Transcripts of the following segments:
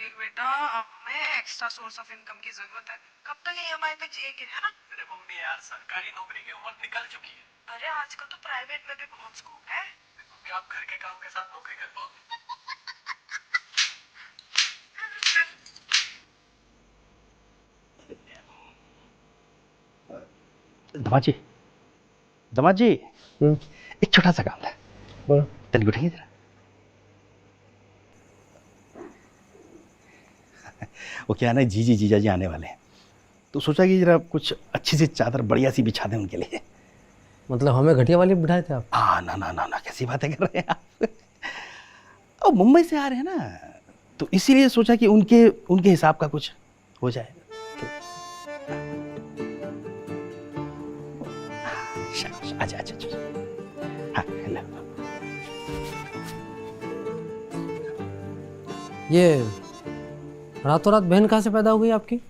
देख बेटा, अब हमें एक्स्ट्रा सोर्स ऑफ इनकम की जरूरत है। कब तक ईएमआई पे जिएंगे, है ना? अरे मम्मी यार, सरकारी नौकरी की उम्र निकल चुकी है। अरे आजकल तो प्राइवेट में भी बहुत स्कोप है। क्या आप घर के काम के साथ नौकरी कर पाओगे? दमाद जी, दमाद जी, एक छोटा सा काम था। बोलो। तनिक उठेंगे जरा। वो क्या है ना, जीजी जीजा जी आने वाले हैं, तो सोचा कि जरा कुछ अच्छी सी चादर बढ़िया सी बिछा दें उनके लिए। मतलब हमें घटिया वाली बिठाए थे आप? हाँ, ना ना ना ना, कैसी बातें कर रहे हैं आप। और मुंबई से आ रहे हैं ना, तो इसीलिए सोचा कि उनके उनके हिसाब का कुछ हो जाए। अच्छा अच्छा अच्छा, हाँ लो। ये रातों रात बहन कहाँ से पैदा हो गई आपकी?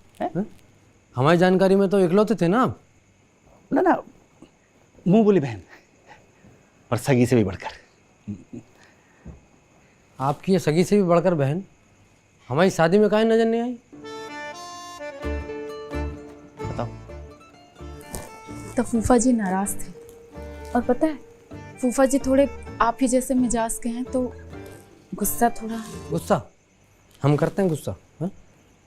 हमारी जानकारी में तो इकलौते थे ना आप? ना ना, मुंह बोली बहन, और सगी से भी बढ़कर। आपकी ये सगी से भी बढ़कर बहन हमारी शादी में काहे नजर नहीं आई? बताओ। तो फूफा जी नाराज थे, और पता है फूफा जी थोड़े आप ही जैसे मिजाज के हैं, तो गुस्सा थोड़ा। गुस्सा? हम करते हैं गुस्सा? हाँ?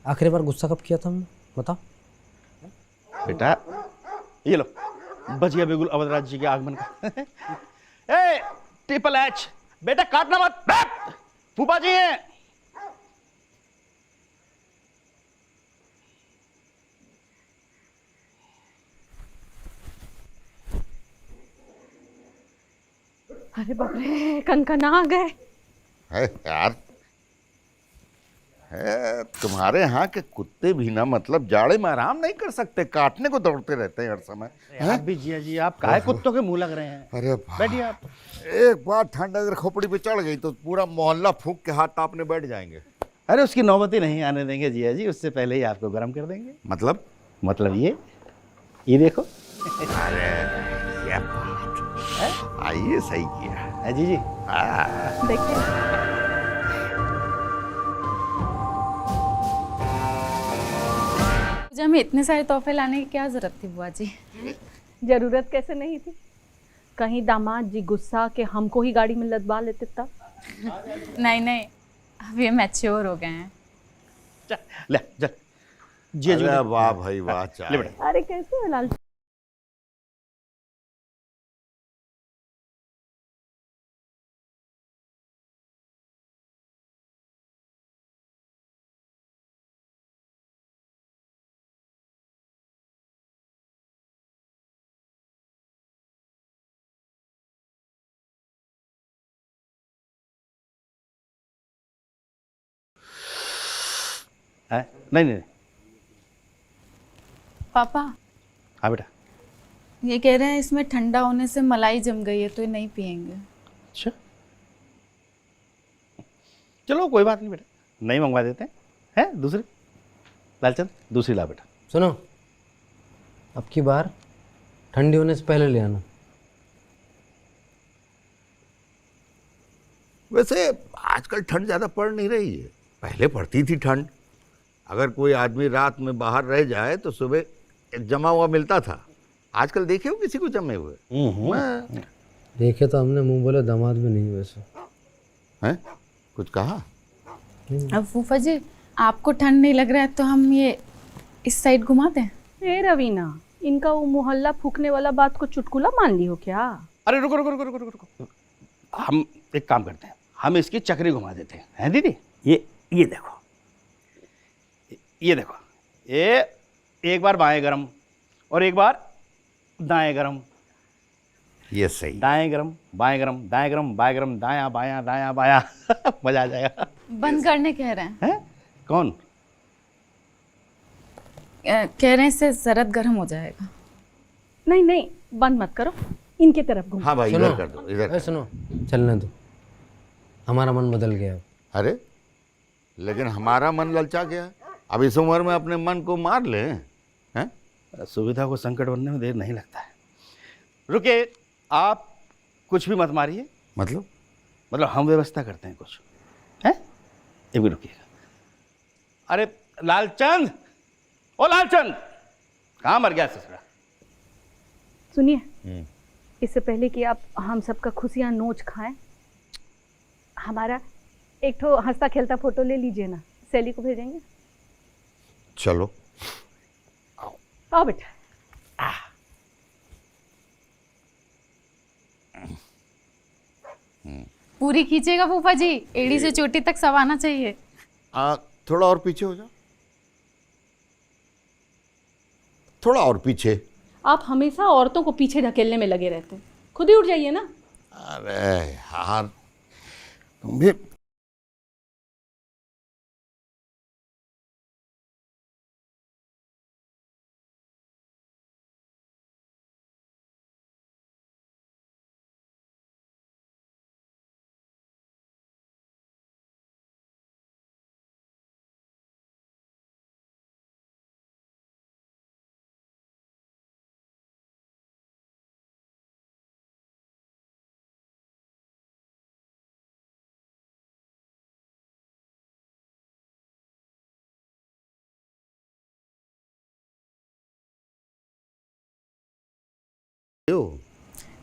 आखिरी बार गुस्सा कब किया था हमने, बताओ। बेटा ये लो, बच गया बिल्कुल अवधराज जी के आगमन का। ए ट्रिपल एच, बेटा काटना मत, फूफा जी हैं। अरे बाप रे, कनकना आ गए। है यार, है तुम्हारे यहाँ के कुत्ते भी ना, मतलब जाड़े में आराम नहीं कर सकते, काटने को दौड़ते रहते हैं हर समय। आप भी जिया जी, आप काहे कुत्तों के मुंह लग रहे हैं? अरे बैठिए आप। एक बार ठंड अगर खोपड़ी पे चढ़ गई तो पूरा मोहल्ला फूंक के हाथ तापने बैठ जाएंगे। अरे उसकी नौबत ही नहीं आने देंगे जिया जी, उससे पहले ही आपको गर्म कर देंगे। मतलब ये देखो। अरे क्या बात है, आइए, सही किया है जी जी। देखिए पूजा में इतने सारे तोहफे लाने की क्या जरूरत थी बुआ जी? जरूरत कैसे नहीं थी? कहीं दामाद जी गुस्सा के हमको ही गाड़ी में लदवा लेते तब। नहीं नहीं, अब ये मैच्योर हो गए हैं। चल ले चल जिया जी। अरे वाह भाई वाह, ले चाय। बेटा। अरे कैसे है लाल? नहीं नहीं। पापा हाँ बेटा। ये कह रहे हैं इसमें ठंडा होने से मलाई जम गई है, तो ये नहीं पियेंगे। अच्छा चलो कोई बात नहीं बेटा, नहीं मंगवा देते हैं दूसरी। लालचंद दूसरी ला बेटा। सुनो, अब की बार ठंडी होने से पहले ले आना। वैसे आजकल ठंड ज्यादा पड़ नहीं रही है, पहले पड़ती थी ठंड। अगर कोई आदमी रात में बाहर रह जाए तो सुबह जमा हुआ मिलता था। आजकल देखे हो किसी को जमे हुए? देखे तो हमने, मुंह बोले दामाद भी नहीं वैसे। हैं? कुछ कहा? अब फूफा जी आपको ठंड नहीं लग रहा है तो हम ये इस साइड घुमा दें? ए रवीना, इनका वो मोहल्ला फूकने वाला बात को चुटकुला मान ली हो क्या? अरे रुको रुको रुको रुको रुको रुको, हम एक काम करते हैं, हम इसकी चक्री घुमा देते हैं दीदी। ये देखो, ये देखो, ये एक बार बाएं गरम और एक बार दाएं गरम। ये सही। दाएं गरम बाएं गरम, दाएं गरम बाएं गरम, दायां बायां दायां बायां। मजा आ जाएगा। बंद करने कह रहे हैं। हैं? कौन? कह रहे हैं इससे जरद गर्म हो जाएगा। नहीं नहीं, बंद मत करो, इनके तरफ घूमो। हाँ भाई, सुनो, इधर कर दो, इधर। सुनो, चलने दो, हमारा मन बदल गया अब। अरे लेकिन हमारा मन ललचा गया, अब इस उम्र में अपने मन को मार ले हैं? सुविधा को संकट बनने में देर नहीं लगता है। रुकिए, आप कुछ भी मत मारिए। मतलब हम व्यवस्था करते हैं कुछ, हैं? एक भी रुकिएगा। अरे लालचंद, ओ लालचंद, कहाँ मर गया ससुरा? सुनिए, इससे पहले कि आप हम सबका खुशियाँ नोच खाएं, हमारा एक ठो हंसता खेलता फोटो ले लीजिए ना, सैली को भेजेंगे। चलो आओ बेटा। पूरी खींचेगा फूफा जी, एड़ी से चोटी तक सब आना चाहिए। थोड़ा और पीछे हो जाओ, थोड़ा और पीछे। आप हमेशा औरतों को पीछे ढकेलने में लगे रहते हैं, खुद ही उठ जाइए ना। अरे यार, तुम भी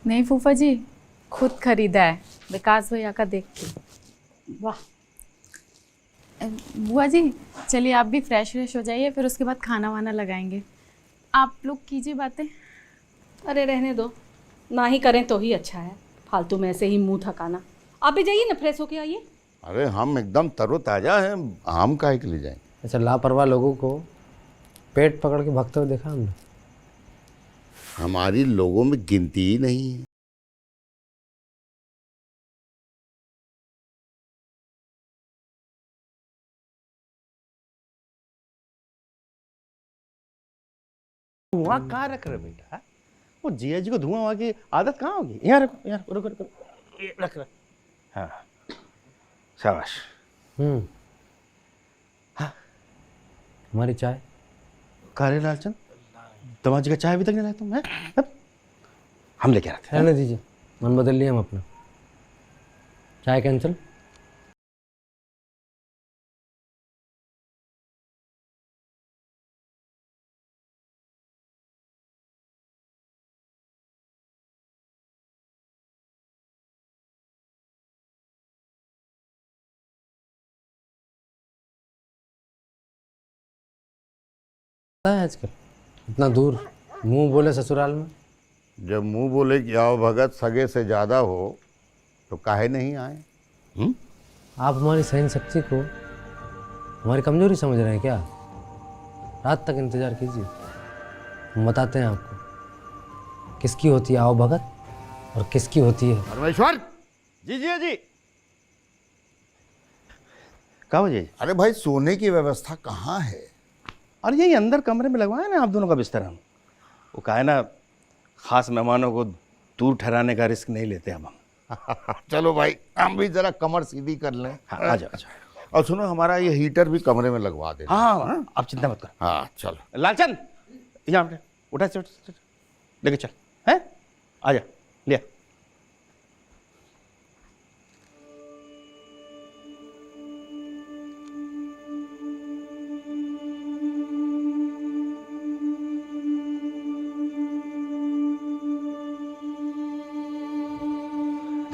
नहीं फूफा जी, खुद खरीदा है विकास भैया का देख के। वाह। बुआ जी चलिए आप भी फ्रेश हो जाइए, फिर उसके बाद खाना वाना लगाएंगे। आप लोग कीजिए बातें। अरे रहने दो, ना ही करें तो ही अच्छा है, फालतू में ऐसे ही मुंह थकाना। आप भी जाइए ना, फ्रेश होके आइए। अरे हम एकदम तरोताजा हैं, हम काहे के लिए जाएंगे? अच्छा, लापरवाह लोगों को पेट पकड़ के भगते हुए देखा हमने। हमारी लोगों में गिनती ही नहीं है। धुआं कहाँ रख रहे बेटा? वो जिया जी को धुआं वहाँ की आदत कहाँ होगी? यहाँ रखो, यहाँ रुको रुको, ये रख रख। हाँ शाबाश। हाँ, हमारी चाय। कारे लालचंद, तमाजी का चाय अभी तक नहीं लाया तुम? हैं? हम लेके आते हैं। रहने दीजिए, मन बदल लिया हम अपना। चाय कैंसिल। है आजकल इतना दूर मुंह बोले ससुराल में। जब मुंह बोले कि आओ भगत सगे से ज्यादा हो तो काहे नहीं आए? आप हमारी सहन शक्ति को हमारी कमजोरी समझ रहे हैं क्या? रात तक इंतजार कीजिए, हम बताते हैं आपको किसकी होती है आओ भगत और किसकी होती है। परमेश्वर जी जी जी, क्या वजह? अरे भाई, सोने की व्यवस्था कहाँ है? और यही अंदर कमरे में लगवाया ना आप दोनों का बिस्तर हम। वो कहा है ना, खास मेहमानों को दूर ठहराने का रिस्क नहीं लेते अब हम। चलो भाई, हम भी जरा कमर सीधी कर लें। हाँ आ जाओ आ जाओ। और सुनो, हमारा ये हीटर भी कमरे में लगवा दे। हाँ आप चिंता मत करो। हाँ चलो। लालचंद यहाँ पे उठा से लेके चल, है आ जा, लिया।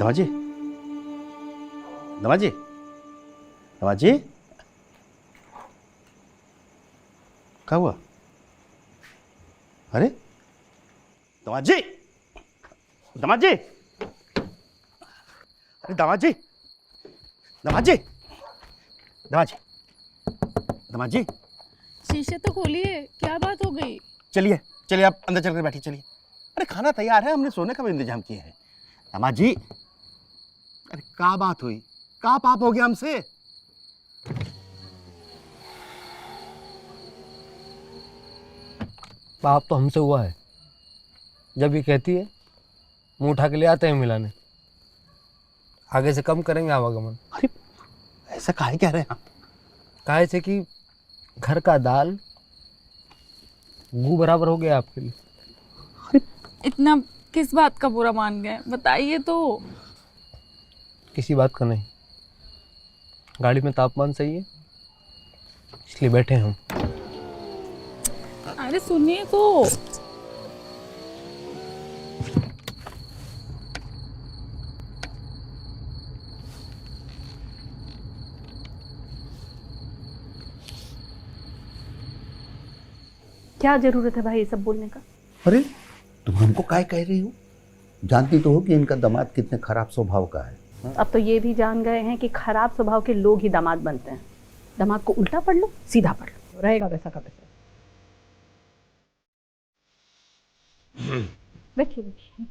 दमाजी, दमाजी, दमाजी, क्या हुआ? अरे दमाजी, दमाजी, अरे दमाजी, दमाजी, दमाजी, दमाजी, शीशे तो खोलिए, क्या बात हो गई? चलिए चलिए, आप अंदर चलकर बैठिए। चलिए, अरे खाना तैयार है, हमने सोने का भी इंतजाम किया है। दमाजी, अरे क्या बात हुई? क्या पाप हो गया हमसे? पाप तो हमसे हुआ है, जब ये कहती है मुंह उठा के ले आते हैं मिलाने। आगे से कम करेंगे आवागमन। अरे ऐसा काहे कह रहे हैं आप? काहे से कि घर का दाल गू बराबर हो गया आपके लिए। इतना किस बात का बुरा मान गए, बताइए तो। किसी बात का नहीं, गाड़ी में तापमान सही है इसलिए बैठे हैं हम। अरे सुनिए तो। क्या जरूरत है भाई ये सब बोलने का? अरे तुम हमको काय कह रही हो? जानती तो हो कि इनका दामाद कितने खराब स्वभाव का है। अब तो ये भी जान गए हैं कि खराब स्वभाव के लोग ही दामाद बनते हैं। दामाद को उल्टा पढ़ लो, सीधा पढ़ लो, रहेगा वैसा का वैसा। बैठिए बैठिए।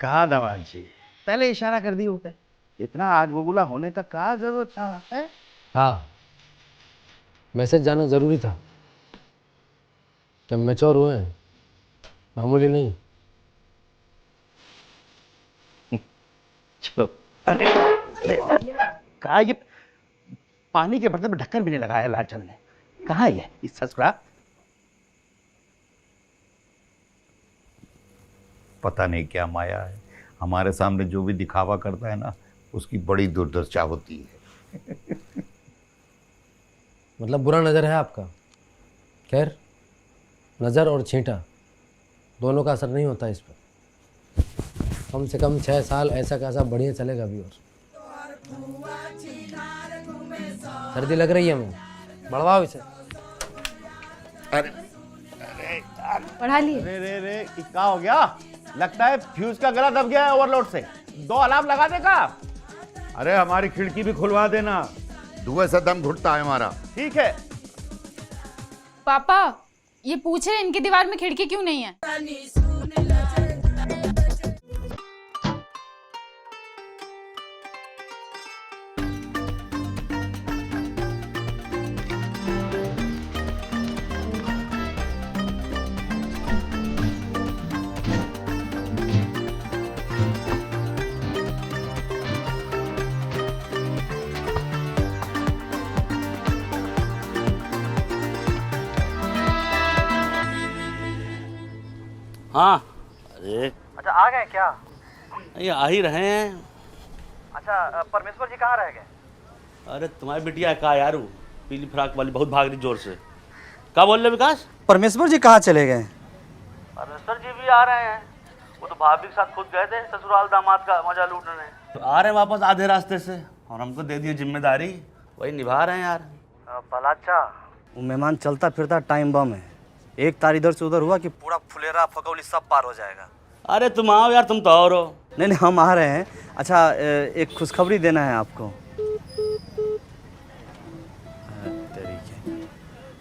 कहा दामाद जी, पहले इशारा कर दी होता है, इतना आग बबूला होने तक कहा जरूरत था है? हाँ, मैसेज जाना ज़रूरी था। जब मैच्योर हुए हैं, मामूली नहीं। चलो, अरे कहा ये पानी के बर्तन में ढक्कन भी नहीं लगाया लालचंद ने। कहा ये ससुरा? पता नहीं क्या माया है, हमारे सामने जो भी दिखावा करता है ना, उसकी बड़ी दुर्दशा होती है। मतलब बुरा नज़र है आपका। खैर, नज़र और छींटा दोनों का असर नहीं होता इस पर। कम से कम 6 साल ऐसा कैसा बढ़िया चलेगा भी। और सर्दी लग रही है, हमें बढ़वाओ इसे। पढ़ा लिए? रे रे क्या हो गया? लगता है फ्यूज का गला दब गया है ओवरलोड से। 2 अलार्म लगा देगा। अरे हमारी खिड़की भी खुलवा देना, धुएं से दम घुटता है हमारा। ठीक है। पापा ये पूछे इनकी दीवार में खिड़की क्यों नहीं है? हाँ अरे अच्छा आ गए क्या? ये आ ही रहे हैं। अच्छा परमेश्वर जी कहाँ रह गए? अरे तुम्हारी बिटिया कहा यार, पीली फ्राक वाली बहुत भाग रही जोर से। क्या बोल रहे विकास? परमेश्वर जी कहाँ चले गए? परमेश्वर जी भी आ रहे हैं। वो तो भाभी के साथ खुद गए थे ससुराल दामाद का मजा लूटने। तो आ रहे हैं वापस आधे रास्ते से, और हमको दे दिए जिम्मेदारी, वही निभा रहे हैं यार। पलाचा वो मेहमान चलता फिरता टाइम बम है। एक तार इधर से उधर हुआ कि पूरा फुलेरा फकौली सब पार हो जाएगा। अरे तुम आओ यार, तुम तो और हो। नहीं नहीं हम आ रहे हैं। अच्छा एक खुशखबरी देना है आपको।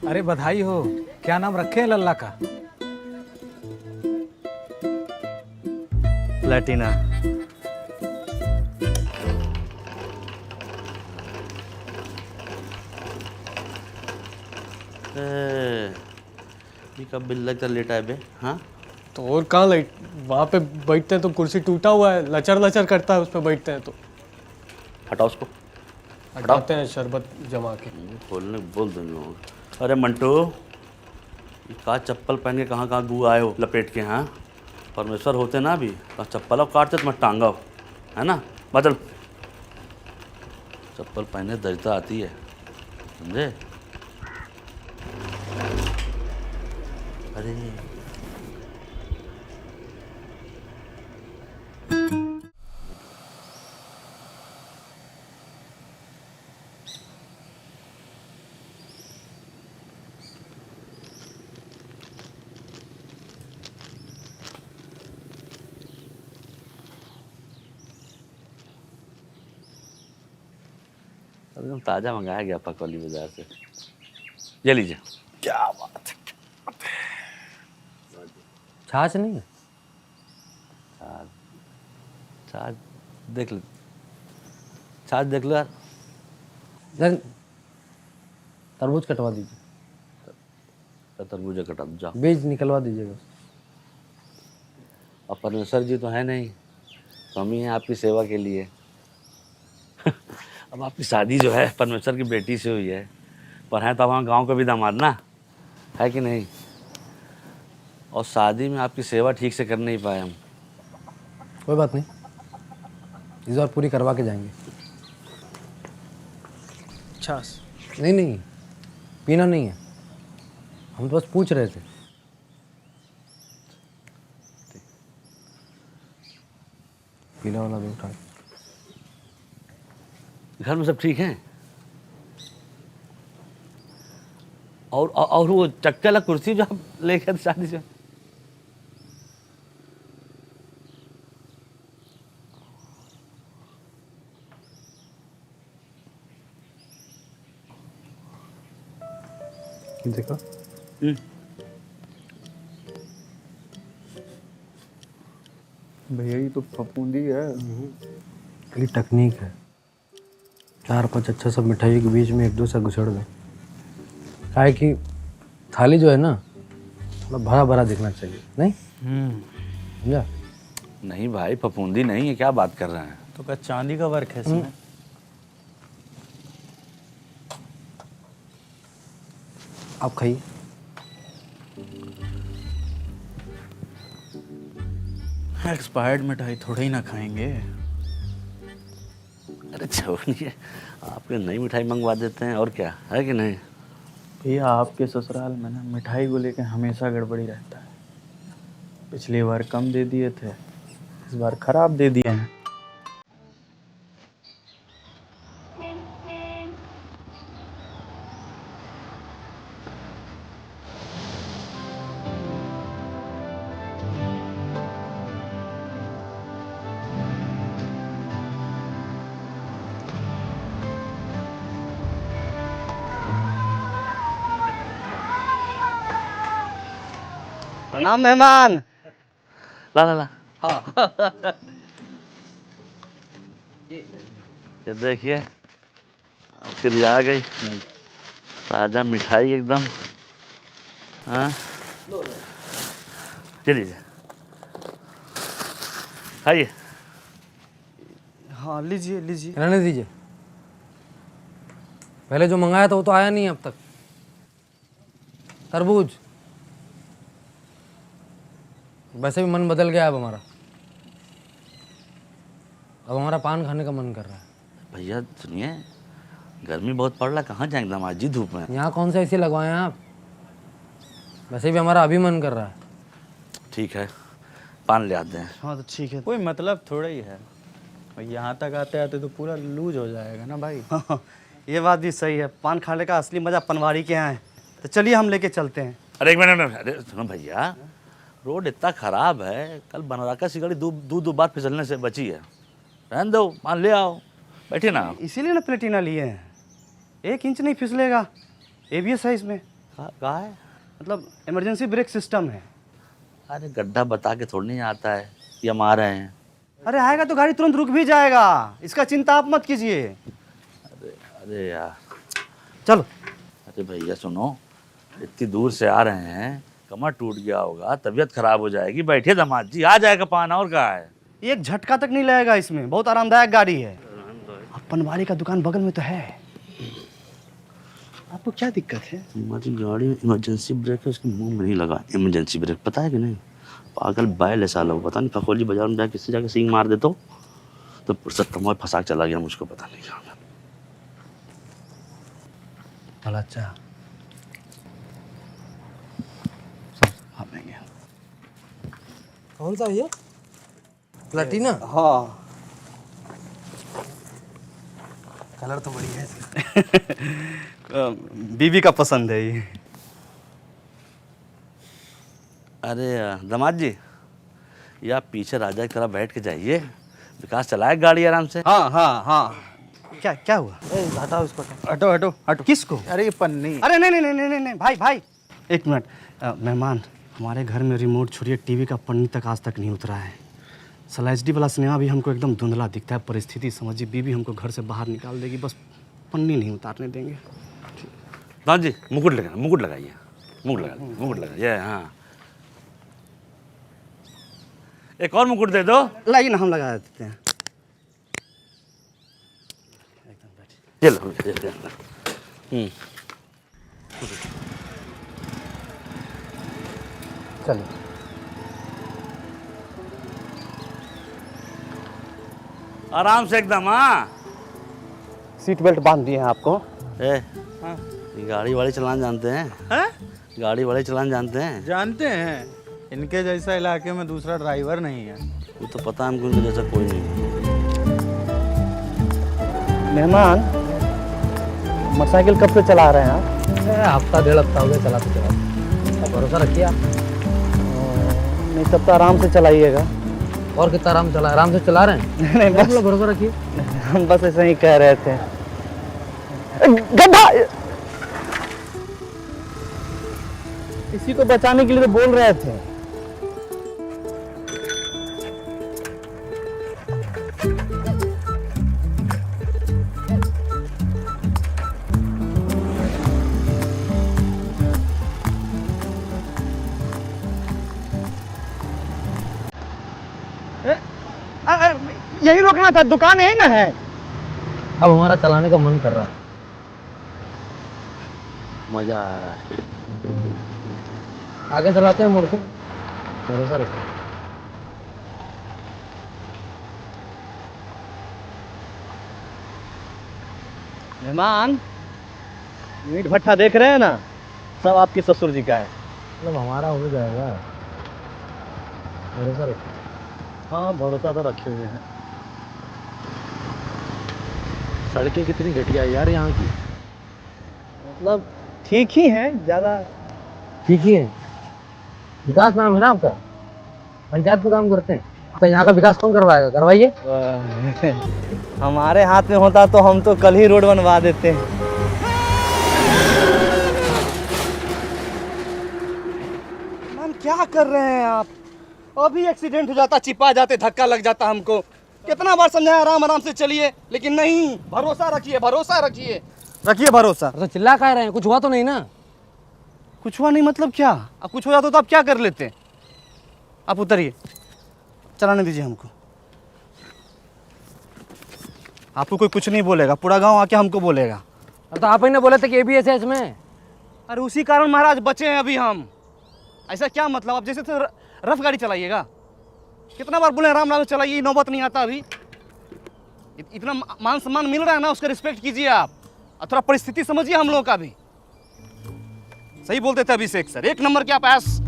अरे बधाई हो। क्या नाम रखे हैं लल्ला का? प्लेटिना। कब बिल लगता लेटा है बे? हाँ तो और कहाँ लाइट, वहाँ पे बैठते हैं तो कुर्सी टूटा हुआ है, लचर लचर करता है उस पर बैठते हैं तो। हटाओ उसको, हटाते हैं शरबत जमा के। बोलने बोल दो लोग। अरे मंटू, कहा चप्पल पहन के कहाँ कहाँ गू आए हो लपेट के? हाँ परमेश्वर होते ना भी, कहाँ चप्पल काटते तो मैं टांगा हो, है ना? बदल चप्पल पहने दर्जता आती है, समझे? अरे एकदम ताज़ा मंगाया गया पकौली बाजार से। ये लीजिए। क्या बात है, छाछ नहीं है? छाछ देख लो, छाछ देख लो यार। सर तरबूज कटवा दीजिए। तरबूजा कटा दो जाओ। बीज निकलवा दीजिएगा। अब परमेश्वर जी तो है नहीं, तो हम ही हैं आपकी सेवा के लिए। अब आपकी शादी जो है परमेश्वर की बेटी से हुई है, पर हैं तो वहाँ गांव का भी दामाद ना। है कि नहीं? और शादी में आपकी सेवा ठीक से कर नहीं पाए हम। कोई बात नहीं, इस बार पूरी करवा के जाएंगे। छाछ। नहीं नहीं, पीना नहीं है, हम तो बस पूछ रहे थे। पीला वाला भी उठा। घर में सब ठीक हैं? और वो चक्के वाला कुर्सी जो आप लेके थे शादी से, देखो भैया ये तो फफूंदी है। ये टेक्निक है, 4-5 अच्छा सब मिठाई के बीच में एक दो सा घुसड़ गए। क्या है कि थाली जो है ना थोड़ा भरा भरा दिखना चाहिए, नहीं समझा? नहीं भाई फफूंदी नहीं है, क्या बात कर रहे हैं? तो क्या चांदी का वर्क है इसमें? आप खाइए। एक्सपायर्ड मिठाई थोड़ा ही ना खाएंगे। अरे छोड़िए, आपके नई मिठाई मंगवा देते हैं, और क्या है कि नहीं? भैया आपके ससुराल में ना मिठाई को लेकर हमेशा गड़बड़ी रहता है। पिछली बार कम दे दिए थे, इस बार खराब दे दिए हैं। प्रणाम मेहमान। ला ला ला, हाँ ये देखिए फिर आ गई ताजा मिठाई एकदम। हाँ चलिए खाइए। हाँ लीजिए लीजिए। रहने दीजिए, पहले जो मंगाया था वो तो आया नहीं अब तक। तरबूज, वैसे भी मन बदल गया अब हमारा, अब हमारा पान खाने का मन कर रहा है। भैया सुनिए, गर्मी बहुत पड़ रहा है, कहाँ जाएंगे दामाद जी धूप में? यहाँ कौन सा ऐसी लगवाए हैं आप? वैसे भी हमारा अभी मन कर रहा है। ठीक है पान ले आते हैं। हाँ तो ठीक है। कोई मतलब थोड़ा ही है, और यहाँ तक आते आते तो पूरा लूज हो जाएगा ना भाई। हाँ, ये बात भी सही है, पान खाने का असली मजा पनवाड़ी के यहाँ है। तो चलिए हम लेके चलते हैं। अरे एक मिनट, अरे सुनो भैया, रोड इतना खराब है, कल बनराका की गाड़ी दो बार फिसलने से बची है। रहने दो, पान ले आओ, बैठिए ना। इसीलिए ना प्लेटिना लिए हैं, 1 इंच नहीं फिसलेगा। ABS है इसमें। कहा है? मतलब इमरजेंसी ब्रेक सिस्टम है। अरे गड्ढा बता के थोड़ी नहीं आता है कि हम आ रहे हैं। अरे आएगा तो गाड़ी तुरंत रुक भी जाएगा, इसका चिंता आप मत कीजिए। अरे यार चलो। अरे भैया सुनो, इतनी दूर से आ रहे हैं, कमर टूट गया होगा, तबीयत खराब हो जाएगी, बैठिए दामाद जी, आ जाएगा पान, और कहा है। एक झटका तक नहीं लगेगा इसमें, बहुत आरामदायक गाड़ी है। और पनवाड़ी का दुकान बगल में तो है। आपको क्या दिक्कत है? हमारी गाड़ी में इमरजेंसी ब्रेक है, उसके मुंह में नहीं लगा इमरजेंसी ब्रेक, पता है कि नहीं? पागल बैल है साला, पता नहीं खखोली बाजार में जाके किससे जाके सींग मार दे तो पुरुषोत्तम फंसा चला गया, मुझको पता नहीं कहाँ। अच्छा कौन सा ये प्लेटिना? हाँ कलर तो बढ़िया है। बीबी का पसंद है ये। अरे दामाद जी, ये आप पीछे राजा की तरह बैठ के जाइए, विकास चलाए गाड़ी आराम से। हाँ हाँ हाँ। क्या क्या हुआ? हटाओ इसको। हटो हटो हटो। किसको? अरे ये पन्नी। अरे नहीं नहीं नहीं नहीं नहीं भाई भाई, एक मिनट। मेहमान, हमारे घर में रिमोट छोड़िए, टीवी का पन्नी तक आज तक नहीं उतरा है। साला HD वाला सिनेमा भी हमको एकदम धुंधला दिखता है। परिस्थिति समझिए, बीबी हमको घर से बाहर निकाल देगी, बस पन्नी नहीं उतारने देंगे। दामाद जी मुकुट लगाइए, मुकुट लगाइए, मुकुट लगाइए। हाँ एक और मुकुट दे दो। लाइए ना, हम लगा देते हैं। चलो चलिए। आराम से एकदम। हाँ सीट बेल्ट बांध दिए हैं आपको? हाँ। ये गाड़ी वाड़ी चलाना जानते हैं? हैं? गाड़ी वाड़ी चलाना जानते हैं? जानते हैं, इनके जैसा इलाके में दूसरा ड्राइवर नहीं है। वो तो पता है हमको, उनके जैसा कोई नहीं है। मेहमान, मोटरसाइकिल कब से चला रहे हैं आप? हफ्ता डेढ़ हफ्ता हो गया चलाते चलाते। भरोसा रखिए आप। नहीं तब तो आराम से चलाइएगा। और कितना आराम चला, आराम से चला रहे हैं। नहीं बस भरोसा रखिए। हम बस ऐसे ही कह रहे थे। गड्ढा! इसी को बचाने के लिए तो बोल रहे थे। यही रोकना था, दुकान यही ना है। अब हमारा चलाने का मन कर रहा है। मजा आ रहा है। आगे चलाते हैं मुड़ के। भरोसा रखिए। मेहमान, मीट भट्टा देख रहे हैं ना, सब आपके ससुर जी का है। मतलब हमारा हो जाएगा। भरोसा रखिए। हाँ भरोसा तो रखे हुए हैं। सड़कें कितनी घटिया है यार यहाँ की। मतलब ठीक ही है, ज्यादा ठीक ही है। विकास नाम है ना आपका? पंचायत में काम करते हैं तो यहाँ का विकास कौन करवाएगा? करवाइए। हमारे हाथ में होता तो हम तो कल ही रोड बनवा देते। मैम क्या कर रहे हैं आप? अभी एक्सीडेंट हो जाता, चिपा जाते, धक्का लग जाता हमको। कितना बार समझाया आराम आराम से चलिए, लेकिन नहीं। भरोसा रखिए, भरोसा रखिए, रखिए भरोसा। तो चिल्ला कह रहे हैं? कुछ हुआ तो नहीं ना? कुछ हुआ नहीं मतलब क्या? अब कुछ हो जाता तो आप क्या कर लेते? आप उतरिए, चलाने दीजिए हमको। आपको कोई कुछ नहीं बोलेगा, पूरा गांव आके हमको बोलेगा। तो आप ही ने बोले थे कि ABS है इसमें। अरे उसी कारण महाराज बचे हैं अभी हम। ऐसा क्या मतलब? आप जैसे रफ गाड़ी चलाइएगा। कितना बार बोले आराम आराम चलाइए, नौबत नहीं आता अभी। इतना मान सम्मान मिल रहा है ना, उसका रिस्पेक्ट कीजिए आप। और थोड़ा परिस्थिति समझिए हम लोगों का भी। सही बोलते थे अभिषेक सर, एक नंबर के आप ऐस।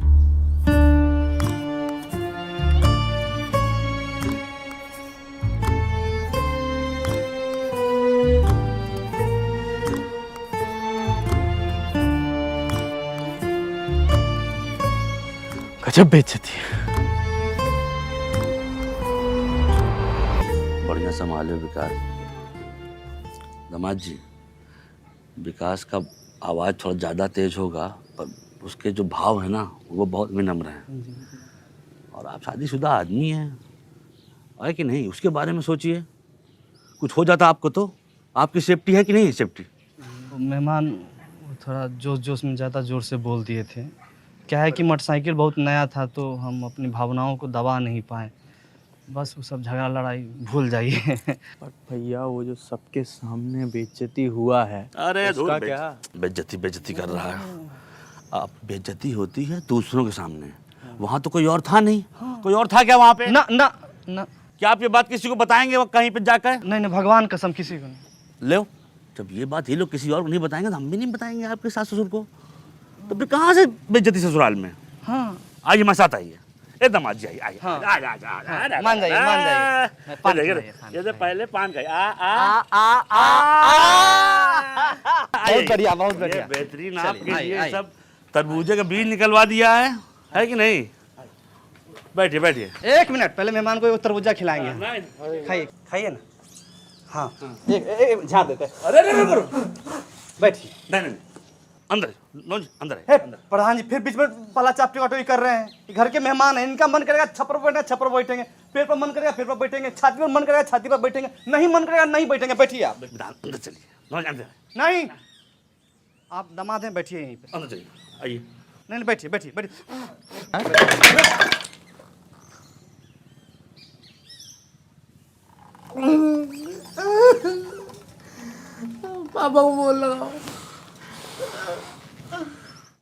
गजब बेइज्जती। बढ़िया संभाले विकास। दामाद जी, विकास का आवाज़ थोड़ा ज़्यादा तेज होगा, पर उसके जो भाव है ना वो बहुत विनम्र हैं। और आप शादीशुदा आदमी हैं, है कि नहीं? उसके बारे में सोचिए। कुछ हो जाता आपको तो आपकी सेफ्टी है कि नहीं सेफ्टी? मेहमान थोड़ा जोश जोश में ज़्यादा ज़ोर से बोल दिए थे। क्या है कि मोटरसाइकिल बहुत नया था तो हम अपनी भावनाओं को दबा नहीं पाए। बस वो सब झगड़ा लड़ाई भूल जाइए। बट भैया वो जो सबके सामने बेइज्जती हुआ है, अरे उसका क्या? बेइज्जती कर रहा है। आप बेइज्जती होती है दूसरों के सामने, वहाँ तो कोई और था नहीं। कोई और था क्या वहाँ पे? ना ना ना। क्या आप ये बात किसी को बताएंगे वो कहीं पे जाकर? नहीं नहीं, भगवान कसम किसी को नहीं। ले जब ये बात ये लोग किसी और को नहीं बताएंगे तो हम भी नहीं बताएंगे आपके सास ससुर को। तो फिर कहाँ से बेइज्जती ससुराल में? हाँ आइए मेरे साथ आइए। ए दामाद जी आइए आइए। हाँ। आ मान जाइए, मान जाइए। पान खाइए, पान ये पहले पान खाइए। बहुत बढ़िया, बहुत बढ़िया। ये बेहतरीन चलिए, आपके आइए, लिए आइए। सब तरबूजे का बीज निकलवा दिया है कि नहीं? बैठिए बैठिए। एक मिनट, पहले मेहमान को तरबूजा खिलाएंगे। खाइए खाइए ना। हाँ एक झाड़ देते। अरे बैठिए। नहीं अंदर अंदर हे प्रधान जी, फिर बीच में पला चापटी वाटोई कर रहे हैं। ये घर के मेहमान हैं, इनका मन करेगा छप्पर पर बैठेंगे, छप्पर पर बैठेंगे। पेड़ पर मन करेगा पेड़ पर बैठेंगे, छाती पर मन करेगा छाती पर बैठेंगे, नहीं मन करेगा नहीं बैठेंगे। बैठिए आप। अंदर चलिए। अंदर नहीं, आप दामाद हैं, बैठिए यहीं पे। अंदर चलिए आइए। नहीं बैठिए बैठिए बैठिए। पापा को बोल लगाओ।